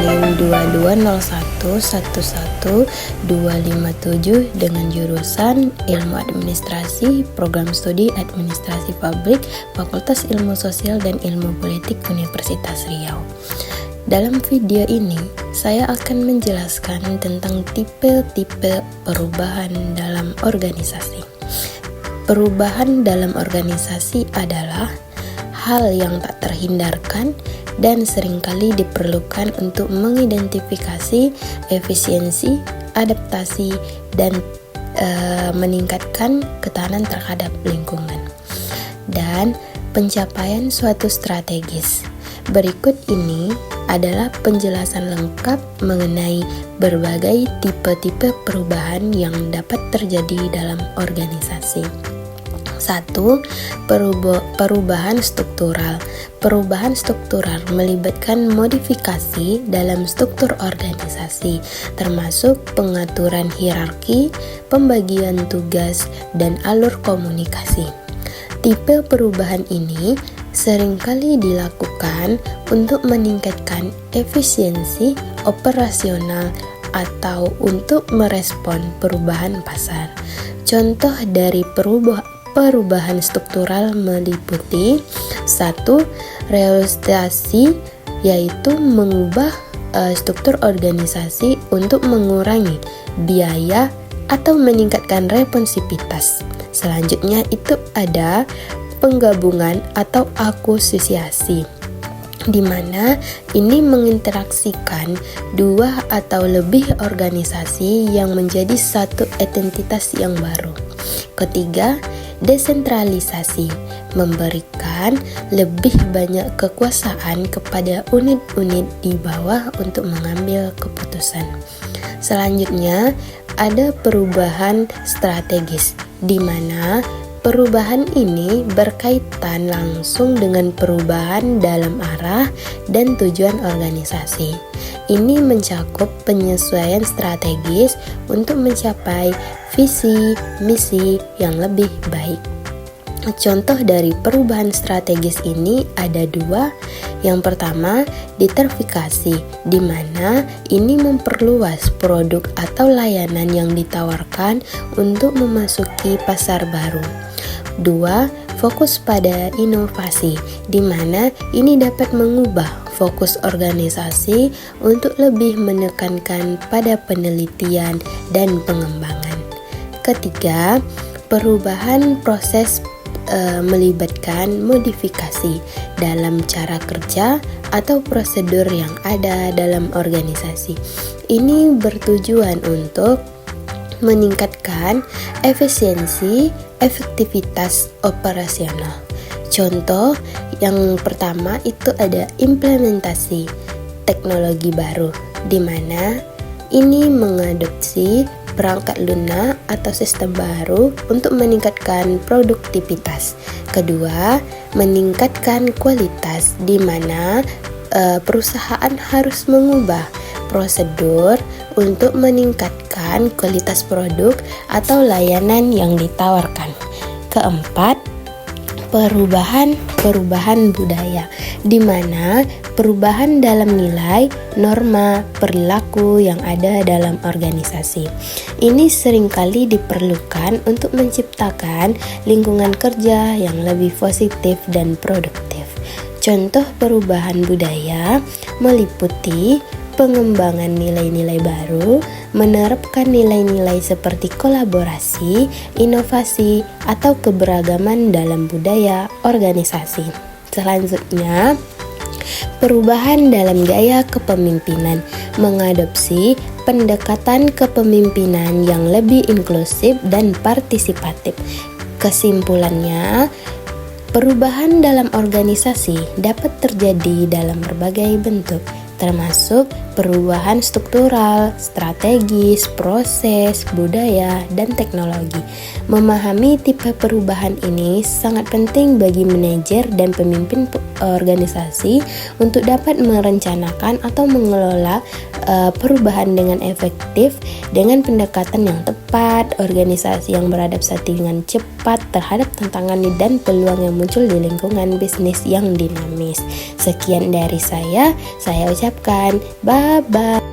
NIM 2201111257 dengan jurusan Ilmu Administrasi, Program Studi Administrasi Publik, Fakultas Ilmu Sosial dan Ilmu Politik Universitas Riau. Dalam video ini, saya akan menjelaskan tentang tipe-tipe perubahan dalam organisasi. Perubahan dalam organisasi adalah hal yang tak terhindarkan dan seringkali diperlukan untuk mengidentifikasi efisiensi, adaptasi, dan meningkatkan ketahanan terhadap lingkungan dan pencapaian suatu strategis. Berikut ini adalah penjelasan lengkap mengenai berbagai tipe-tipe perubahan yang dapat terjadi dalam organisasi. 1. Perubahan struktural. Perubahan struktural melibatkan modifikasi dalam struktur organisasi, termasuk pengaturan hierarki, pembagian tugas, dan alur komunikasi. Tipe perubahan ini seringkali dilakukan untuk meningkatkan efisiensi operasional atau untuk merespon perubahan pasar. Contoh dari perubahan struktural meliputi 1. Reorganisasi, yaitu mengubah struktur organisasi untuk mengurangi biaya atau meningkatkan responsivitas. Selanjutnya itu ada penggabungan atau akuisisi, di mana ini menginteraksikan dua atau lebih organisasi yang menjadi satu entitas yang baru. Ketiga, desentralisasi, memberikan lebih banyak kekuasaan kepada unit-unit di bawah untuk mengambil keputusan. Selanjutnya, ada perubahan strategis, di mana perubahan ini berkaitan langsung dengan perubahan dalam arah dan tujuan organisasi. Ini mencakup penyesuaian strategis untuk mencapai visi, misi yang lebih baik. Contoh dari perubahan strategis ini ada dua. Yang pertama, diterfikasi, di mana ini memperluas produk atau layanan yang ditawarkan untuk memasuki pasar baru. 2. Fokus pada inovasi, di mana ini dapat mengubah fokus organisasi untuk lebih menekankan pada penelitian dan pengembangan. Ketiga, perubahan proses melibatkan modifikasi dalam cara kerja atau prosedur yang ada dalam organisasi. Ini bertujuan untuk meningkatkan efisiensi, efektivitas operasional. Contoh yang pertama itu ada implementasi teknologi baru, di mana ini mengadopsi perangkat lunak atau sistem baru untuk meningkatkan produktivitas. Kedua, meningkatkan kualitas, di mana perusahaan harus mengubah prosedur untuk meningkatkan kualitas produk atau layanan yang ditawarkan. Keempat, perubahan budaya, di mana perubahan dalam nilai, norma, perilaku yang ada dalam organisasi. Ini seringkali diperlukan untuk menciptakan lingkungan kerja yang lebih positif dan produktif. Contoh perubahan budaya meliputi pengembangan nilai-nilai baru, menerapkan nilai-nilai seperti kolaborasi, inovasi, atau keberagaman dalam budaya organisasi. Selanjutnya, perubahan dalam gaya kepemimpinan, mengadopsi pendekatan kepemimpinan yang lebih inklusif dan partisipatif. Kesimpulannya, perubahan dalam organisasi dapat terjadi dalam berbagai bentuk, termasuk perubahan struktural, strategis, proses, budaya, dan teknologi. Memahami tipe perubahan ini sangat penting bagi manajer dan pemimpin organisasi untuk dapat merencanakan atau mengelola perubahan dengan efektif dengan pendekatan yang tepat, organisasi yang beradaptasi dengan cepat terhadap tantangan dan peluang yang muncul di lingkungan bisnis yang dinamis. Sekian dari saya ucapkan bye-bye.